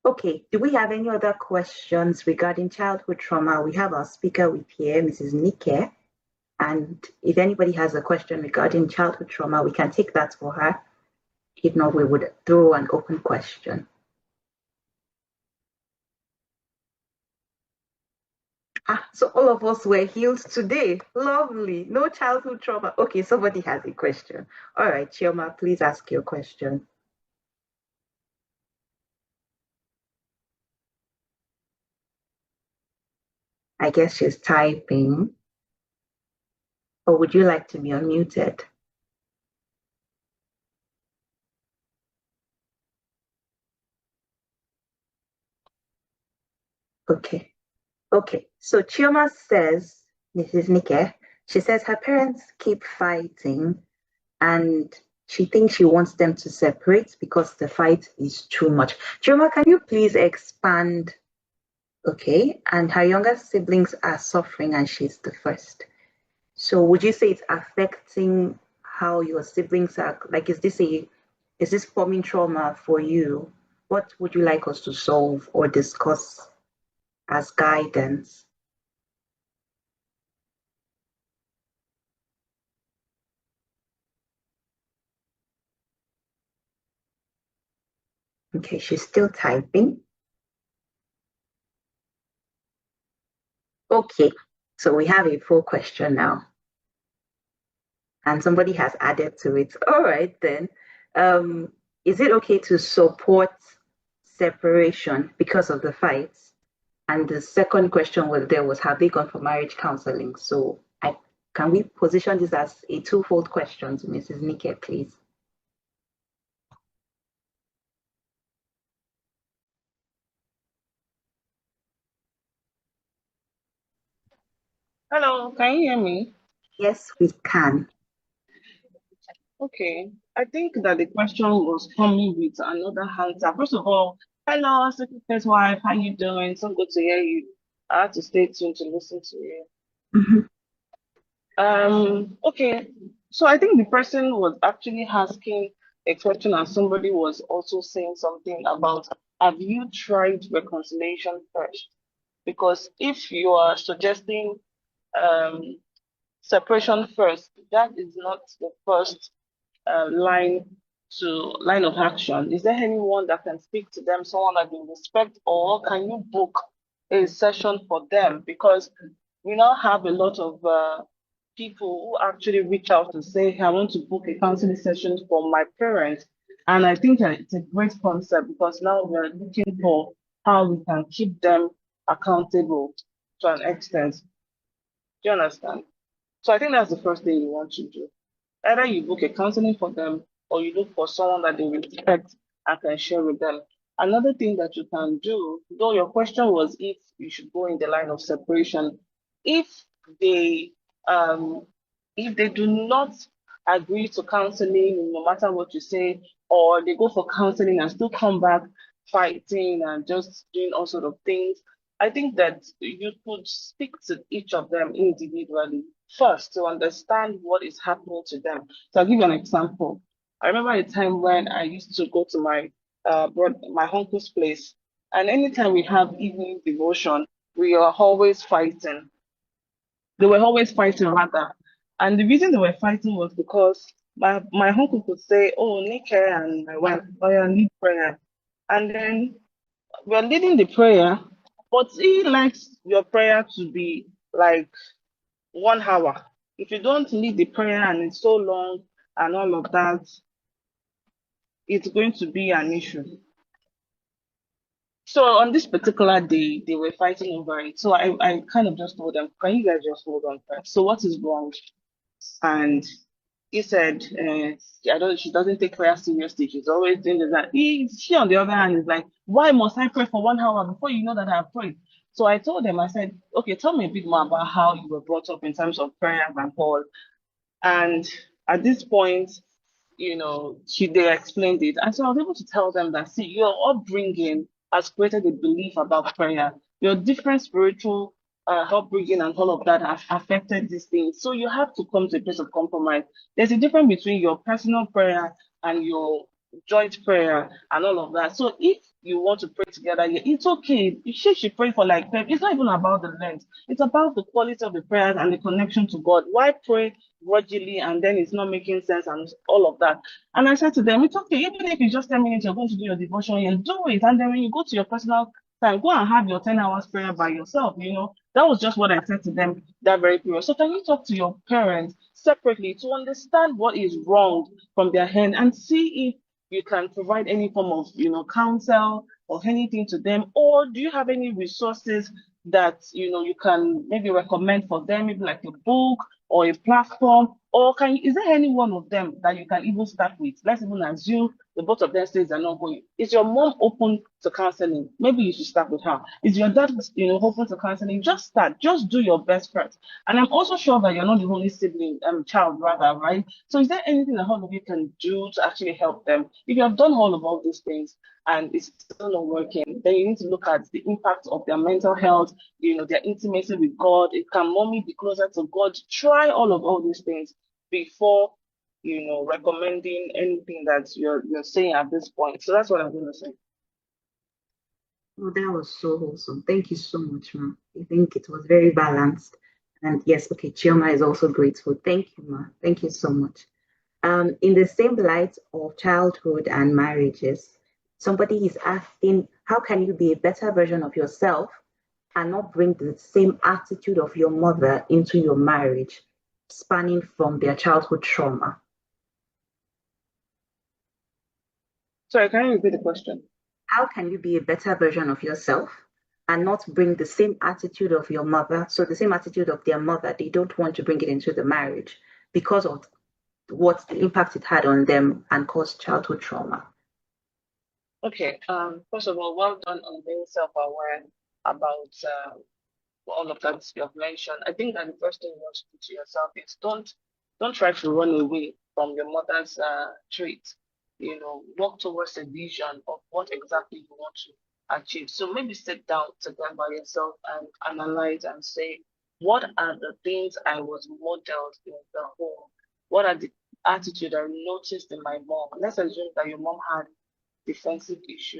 Okay, do we have any other questions regarding childhood trauma? We have our speaker with here, Mrs. Nike. And if anybody has a question regarding childhood trauma, we can take that for her. If not, we would throw an open question. So all of us were healed today. Lovely. No childhood trauma. Okay, somebody has a question. All right, Chioma, please ask your question. I guess she's typing. Or would you like to be unmuted? Okay. Okay. So Chioma says, Mrs. Nike, she says her parents keep fighting and she thinks she wants them to separate because the fight is too much. Chioma, can you please expand? Okay. And her younger siblings are suffering and she's the first. So would you say it's affecting how your siblings are? Like, is this forming trauma for you? What would you like us to solve or discuss as guidance? Okay, she's still typing. Okay, so we have a full question now. And somebody has added to it. All right, then. Is it okay to support separation because of the fights? And the second question was, have they gone for marriage counseling? So can we position this as a twofold question to Mrs. Nike, please? Hello, can you hear me? Yes, we can. Okay, I think that the question was coming with another answer. First of all, hello, Secretary's wife, how you doing? So good to hear you. I had to stay tuned to listen to you. Mm-hmm. Okay, so I think the person was actually asking a question, and somebody was also saying something about, have you tried reconciliation first? Because if you are suggesting um separation first, that is not the first line of action. Is there anyone that can speak to them, someone that they respect, or can you book a session for them? Because we now have a lot of people who actually reach out to say, hey, I want to book a counseling session for my parents. And I think that it's a great concept because now we're looking for how we can keep them accountable to an extent. Do you understand? So I think that's the first thing you want to do. Either you book a counseling for them or you look for someone that they respect and can share with them. Another thing that you can do, though your question was if you should go in the line of separation, if they um if they do not agree to counseling no matter what you say, or they go for counseling and still come back fighting and just doing all sort of things, I think that you could speak to each of them individually first to understand what is happening to them. So I'll give you an example. I remember a time when I used to go to my uncle's place, and anytime we have evening devotion, we are always fighting. They were always fighting rather. And the reason they were fighting was because my uncle could say, oh, Nike and my wife, oh, yeah, need prayer. And then we're leading the prayer, but he likes your prayer to be like 1 hour. If you don't lead the prayer and it's so long and all of that, it's going to be an issue. So on this particular day, they were fighting over it. So I kind of just told them, can you guys just hold on first? So what is wrong? And he said, she doesn't take prayer seriously. She's always doing this. That. She, on the other hand, is like, why must I pray for 1 hour before you know that I've prayed? So I told them, I said, okay, tell me a bit more about how you were brought up in terms of prayer and all. And at this point, they explained it. And so I was able to tell them that, see, your upbringing has created a belief about prayer. Your different spiritual upbringing and all of that have affected these things. So you have to come to a place of compromise. There's a difference between your personal prayer and your joint prayer and all of that. So if you want to pray together, yeah, it's okay. She should pray for like it's not even about the length. It's about the quality of the prayers and the connection to God. Why pray grudgingly and then it's not making sense and all of that? And I said to them, it's okay, even if it's just 10 minutes, you're going to do your devotion, yeah, do it. And then when you go to your personal time, go and have your 10 hours prayer by yourself. That was just what I said to them that very period. So can you talk to your parents separately to understand what is wrong from their hand and see if you can provide any form of, counsel or anything to them? Or do you have any resources that, you can maybe recommend for them, maybe like a book or a platform? Or is there any one of them that you can even start with? Let's even assume the both of them says they're not going. Is your mom open to counseling? Maybe you should start with her. Is your dad, open to counseling? Just start. Just do your best first. And I'm also sure that you're not the only sibling, child rather, right? So is there anything that all of you can do to actually help them? If you have done all these things and it's still not working, then you need to look at the impact of their mental health, their intimacy with God. Can mommy be closer to God? Try all these things before, recommending anything that you're saying at this point. So that's what I'm going to say. Oh, that was so wholesome. Thank you so much, ma. I think it was very balanced. And yes, okay, Chioma is also grateful. Thank you, ma. Thank you so much. In the same light of childhood and marriages, somebody is asking, how can you be a better version of yourself and not bring the same attitude of your mother into your marriage, spanning from their childhood trauma? Sorry, can you repeat the question? How can you be a better version of yourself and not bring the same attitude of your mother? So, the same attitude of their mother, they don't want to bring it into the marriage because of what the impact it had on them and caused childhood trauma. Okay. First of all, well done on being self-aware about all of that you have mentioned. I think that the first thing you want to do to yourself is don't try to run away from your mother's trait. Work towards a vision of what exactly you want to achieve. So maybe sit down together by yourself and analyze and say, what are the things I was modeled in the home? What are the attitude I noticed in my mom? Let's assume that your mom had defensiveness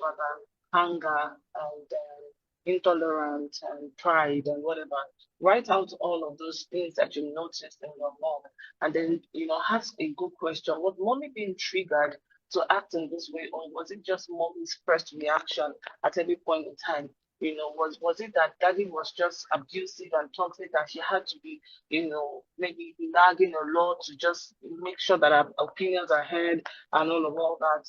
rather, anger and intolerance and pride and whatever. Write out all of those things that you noticed in your mom, and then ask a good question. Was mommy being triggered to act in this way, or was it just mommy's first reaction at every point in time? Was it that daddy was just abusive and toxic and she had to be, maybe nagging a lot to just make sure that our opinions are heard and all that?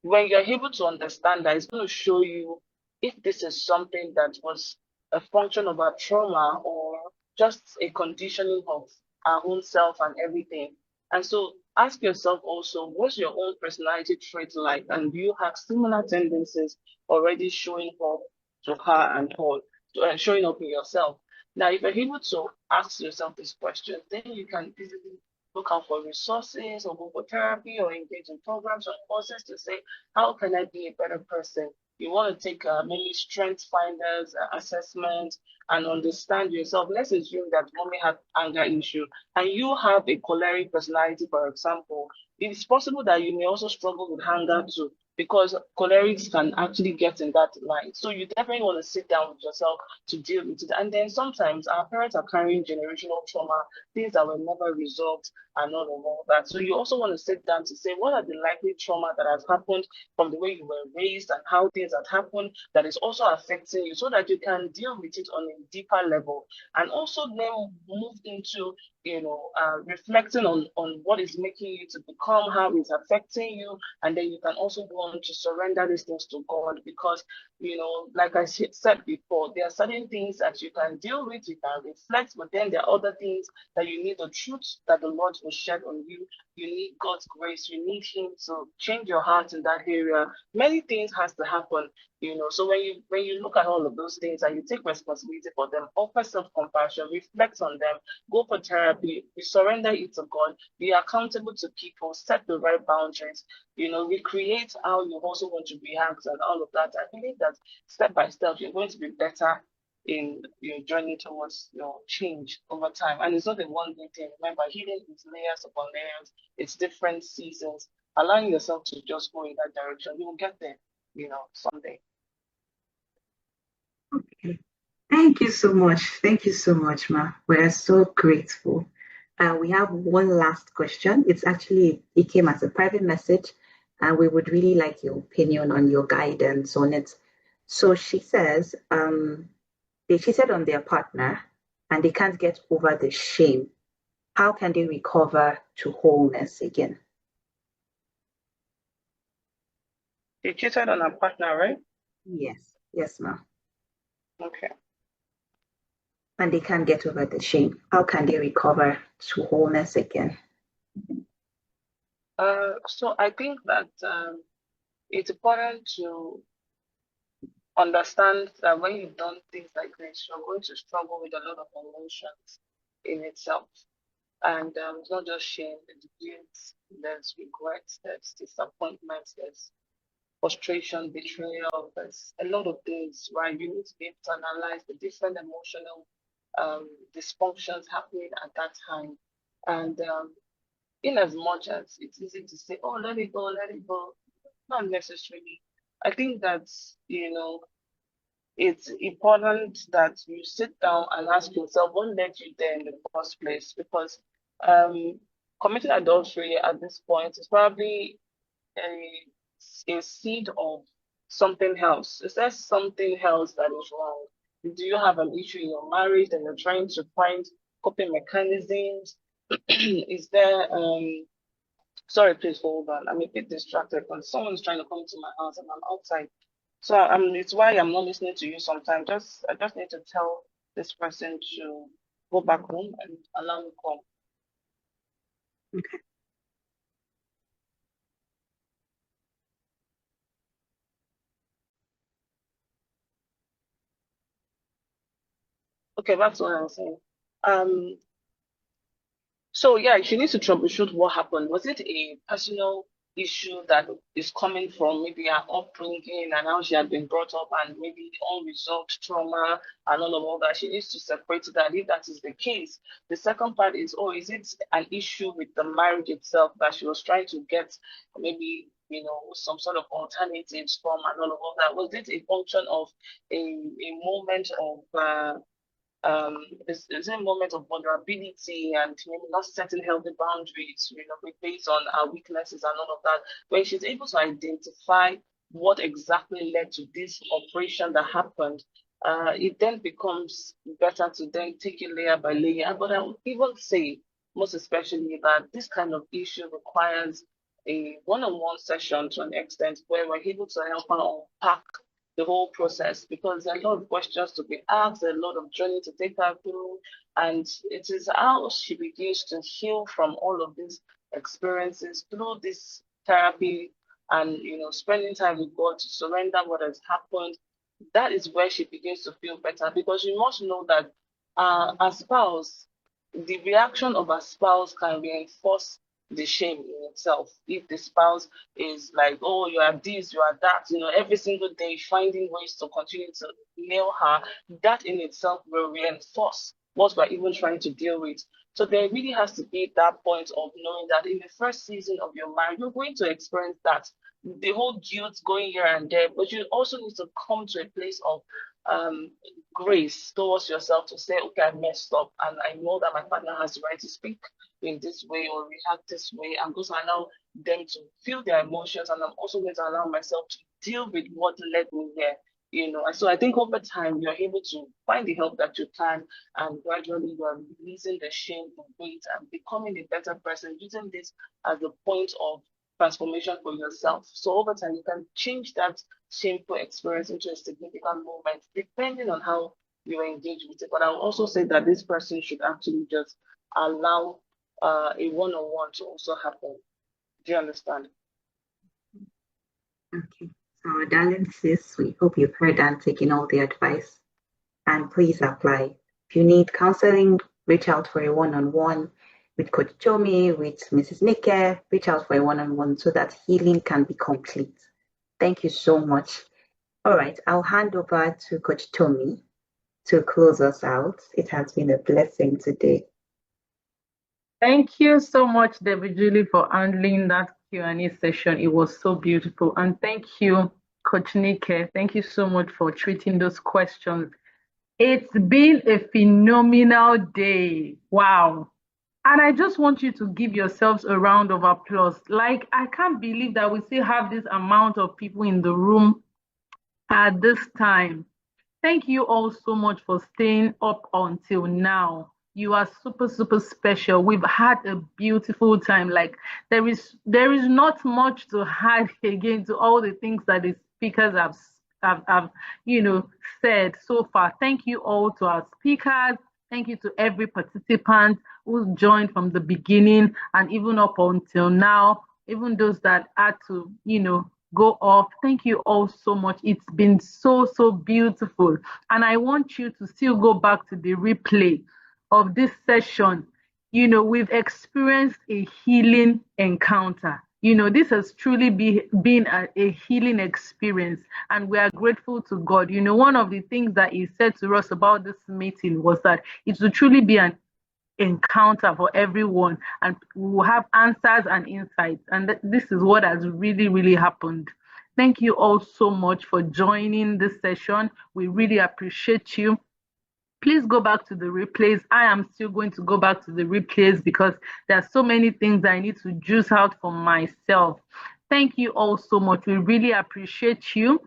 When you're able to understand that, it's going to show you if this is something that was a function of our trauma or just a conditioning of our own self and everything. And so ask yourself also, what's your own personality trait like? And do you have similar tendencies already showing up to her and Paul, and showing up in yourself? Now, if you're able to ask yourself this question, then you can easily look out for resources or go for therapy or engage in programs or courses to say, how can I be a better person? You want to take maybe strength finders assessment and understand yourself. Let's assume that mommy had anger issue and you have a choleric personality, for example. It's possible that you may also struggle with anger too, because cholerics can actually get in that line. So you definitely want to sit down with yourself to deal with it. And then sometimes our parents are carrying generational trauma, things that were never resolved and all of that. So you also want to sit down to say, what are the likely trauma that has happened from the way you were raised and how things have happened that is also affecting you, so that you can deal with it on a deeper level, and also then move into reflecting on what is making you to become, how it's affecting you, and then you can also go on to surrender these things to God, because like I said before, there are certain things that you can deal with, you can reflect, but then there are other things that you need the truth that the Lord will shed on you. You need God's grace. You need Him to change your heart in that area. Many things has to happen, So when you look at all of those things and you take responsibility for them, offer self-compassion, reflect on them, go for therapy, surrender it to God, be accountable to people, set the right boundaries, recreate how you also want to react and all of that. I believe that step by step you're going to be better in your journey towards change over time. And it's not a one day thing. Remember, healing is layers upon layers, it's different seasons. Allowing yourself to just go in that direction, you will get there. someday. Okay. Thank you so much. Thank you so much, Ma. We're so grateful. We have one last question. It came as a private message, and we would really like your opinion on your guidance on it. So she says, they cheated on their partner and they can't get over the shame. How can they recover to wholeness again? She cheated on her partner, right? Yes, yes, Ma. Okay. And they can't get over the shame. How can they recover to wholeness again? So I think that it's important to understand that when you've done things like this, you're going to struggle with a lot of emotions in itself. And it's not just shame, there's guilt, there's regret, there's disappointment, there's frustration, betrayal, there's a lot of things, right? You need to be able to analyze the different emotional dysfunctions happening at that time. And in as much as it's easy to say, oh, let it go, not necessarily. I think that, it's important that you sit down and ask yourself what led you there in the first place, because um, committing adultery at this point is probably a seed of something else. Is there something else that is wrong? Do you have an issue in your marriage and you're trying to find coping mechanisms? Is there sorry, please hold on. I'm a bit distracted because someone's trying to come to my house and I'm outside. So it's why I'm not listening to you sometimes. I just need to tell this person to go back home and allow me come. Okay. Okay, that's what I was saying. Um, So yeah, she needs to troubleshoot what happened. Was it a personal issue that is coming from maybe her upbringing and how she had been brought up and maybe unresolved trauma and all of that? She needs to separate that if that is the case. The second part is, oh, is it an issue with the marriage itself that she was trying to get maybe, some sort of alternatives from and all of that? Was it a function of a moment of there's a moment of vulnerability and maybe not setting healthy boundaries, based on our weaknesses and all of that. When she's able to identify what exactly led to this operation that happened, it then becomes better to then take it layer by layer. But I would even say, most especially, that this kind of issue requires a one-on-one session to an extent where we're able to help her unpack the whole process, because there are a lot of questions to be asked, a lot of journey to take her through, and it is how she begins to heal from all of these experiences through this therapy and spending time with God to surrender what has happened. That is where she begins to feel better, because you must know that a spouse, the reaction of a spouse can reinforce the shame in itself. If the spouse is like, oh, you are this, you are that, every single day finding ways to continue to nail her, that in itself will reinforce what we're even trying to deal with. So there really has to be that point of knowing that in the first season of your marriage, you're going to experience that. The whole guilt going here and there, but you also need to come to a place of um, grace towards yourself to say, okay, I messed up, and I know that my partner has the right to speak in this way or react this way. I'm going to allow them to feel their emotions, and I'm also going to allow myself to deal with what led me here. And so I think over time you're able to find the help that you can, and gradually you're releasing the shame, the weight, and becoming a better person, using this as a point of transformation for yourself. So over time you can change that shameful experience into a significant moment, depending on how you engage with it. But I'll also say that this person should actually just allow a one-on-one to also happen. Do you understand? Okay. So, our darling sis, we hope you've heard and taken all the advice. And please apply. If you need counseling, reach out for a one-on-one with Coach Chomi, with Mrs. Nike. Reach out for a one-on-one so that healing can be complete. Thank you so much. All right, I'll hand over to Coach Tomi to close us out. It has been a blessing today. Thank you so much, Debbie Julie, for handling that Q&A session. It was so beautiful. And thank you Coach Nike. Thank you so much for treating those questions. It's been a phenomenal day. Wow. And I just want you to give yourselves a round of applause. Like, I can't believe that we still have this amount of people in the room at this time. Thank you all so much for staying up until now. You are super, super special. We've had a beautiful time. Like there is not much to add again to all the things that the speakers have said so far. Thank you all to our speakers. Thank you to every participant who's joined from the beginning and even up until now, even those that had to, go off. Thank you all so much. It's been so, so beautiful. And I want you to still go back to the replay of this session. We've experienced a healing encounter. This has truly been a healing experience, and we are grateful to God. One of the things that He said to us about this meeting was that it will truly be an encounter for everyone, and we will have answers and insights. And this is what has really, really happened. Thank you all so much for joining this session. We really appreciate you. Please go back to the replays. I am still going to go back to the replays because there are so many things I need to juice out for myself. Thank you all so much. We really appreciate you.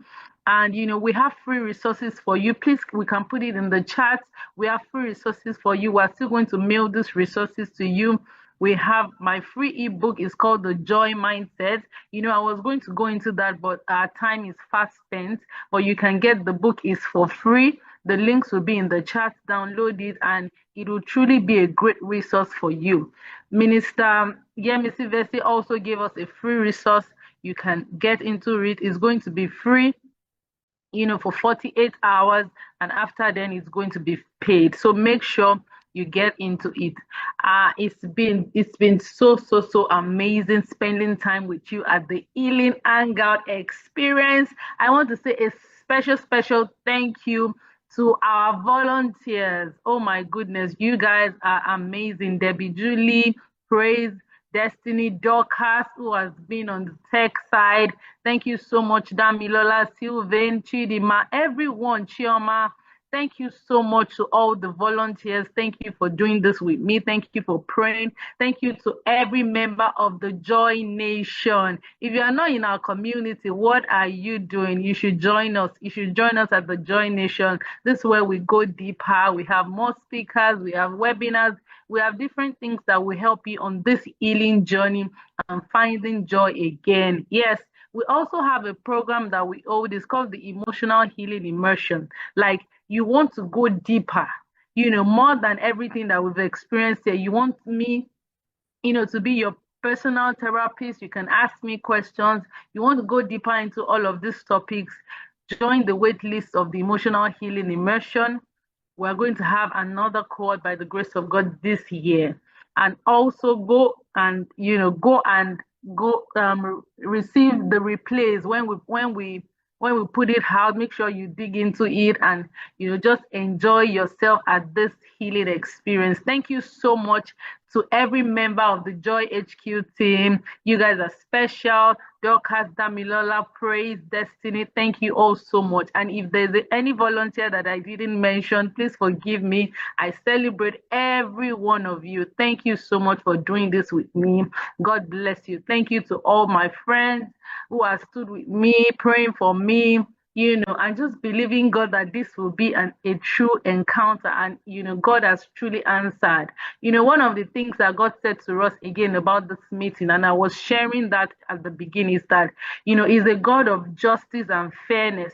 And we have free resources for you. Please, we can put it in the chat. We have free resources for you. We're still going to mail these resources to you. We have my free ebook. It's called The Joy Mindset. I was going to go into that, but our time is fast spent. But you can get the book. Is for free. The links will be in the chat. Download it, and it will truly be a great resource for you. Minister Yemisi Vesi also gave us a free resource. You can get into it. It's going to be free, for 48 hours, and after then it's going to be paid. So make sure you get into it. It's been so, so, so amazing spending time with you at the Healing Hangout experience. I want to say a special, special thank you to our volunteers. Oh my goodness, you guys are amazing. Debbie Julie, Praise, Destiny, Dorcas, who has been on the tech side. Thank you so much, Damilola, Sylvain, Chidima, everyone, Chioma. Thank you so much to all the volunteers. Thank you for doing this with me. Thank you for praying. Thank you to every member of the Joy Nation. If you are not in our community, what are you doing? You should join us. You should join us at the Joy Nation. This is where we go deeper. We have more speakers. We have webinars. We have different things that will help you on this healing journey and finding joy again. Yes, we also have a program that we hold. It's called the Emotional Healing Immersion. Like, you want to go deeper, more than everything that we've experienced here. You want me, to be your personal therapist. You can ask me questions. You want to go deeper into all of these topics. Join the wait list of the Emotional Healing Immersion. We're going to have another cohort by the grace of God this year. And also go receive the replays when we put it out. Make sure you dig into it and just enjoy yourself at this healing experience. Thank you so much to every member of the Joy HQ team. You guys are special. Dorcas, Damilola, Praise, Destiny, thank you all so much. And if there's any volunteer that I didn't mention, please forgive me. I celebrate every one of you. Thank you so much for doing this with me. God bless you. Thank you to all my friends who have stood with me, praying for me, and just believing God that this will be a true encounter. And, God has truly answered. One of the things that God said to us again about this meeting, and I was sharing that at the beginning, is that, He's a God of justice and fairness.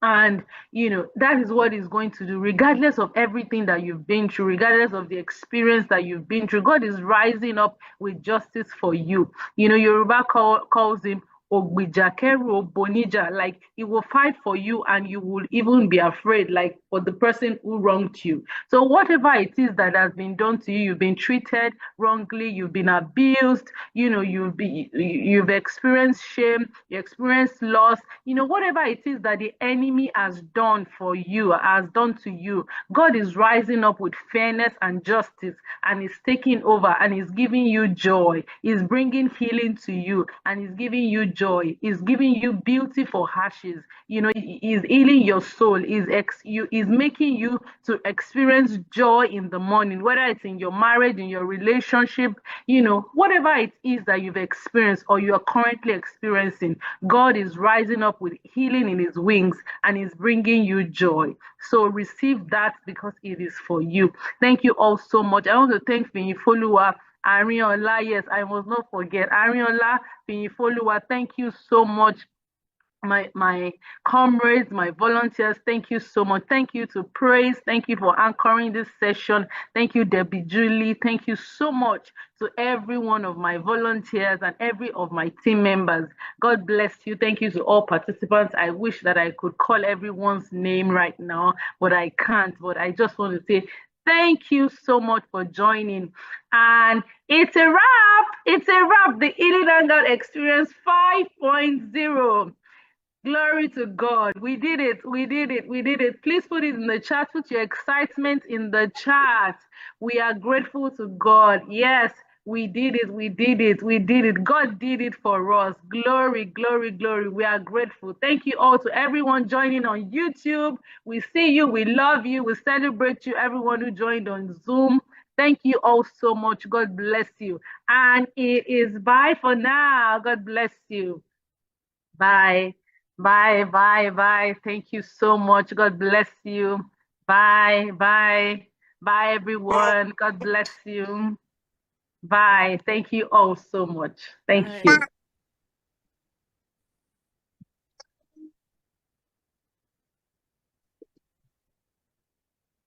And, that is what He's going to do, regardless of everything that you've been through, regardless of the experience that you've been through. God is rising up with justice for you. Yoruba calls Him Ogbijakeru Bonija. Like, He will fight for you, and you will even be afraid. Like, for the person who wronged you. So whatever it is that has been done to you, you've been treated wrongly, you've been abused, you've experienced shame, you experienced loss, whatever it is that the enemy has done for you, has done to you, God is rising up with fairness and justice, and is taking over, and is giving you joy, is bringing healing to you, and is giving you joy, is giving you beauty for ashes. Is healing your soul, is making you to experience joy in the morning, whether it's in your marriage, in your relationship, whatever it is that you've experienced or you are currently experiencing. God is rising up with healing in his wings, and is bringing you joy. So receive that, because it is for you. Thank you all so much. I want to thank Fiyinfoluwa, Arinola. Yes, I must not forget Arinola, Fiyinfoluwa. Thank you so much. My comrades, my volunteers, thank you so much. Thank you to Praise. Thank you for anchoring this session. Thank you, Debbie Julie. Thank you so much to every one of my volunteers and every of my team members. God bless you. Thank you to all participants. I wish that I could call everyone's name right now, but I can't. But I just want to say thank you so much for joining. And it's a wrap. It's a wrap. The Healing Hangout Experience 5.0. Glory to God. We did it. We did it. We did it. Please put it in the chat. Put your excitement in the chat. We are grateful to God. Yes, we did it. We did it. We did it. God did it for us. Glory, glory, glory. We are grateful. Thank you all to everyone joining on YouTube. We see you. We love you. We celebrate you. Everyone who joined on Zoom. Thank you all so much. God bless you. And it is bye for now. God bless you. Bye. Bye, bye, bye. Thank you so much. God bless you. Bye, bye. Bye, everyone. God bless you. Bye. Thank you all so much. Thank you.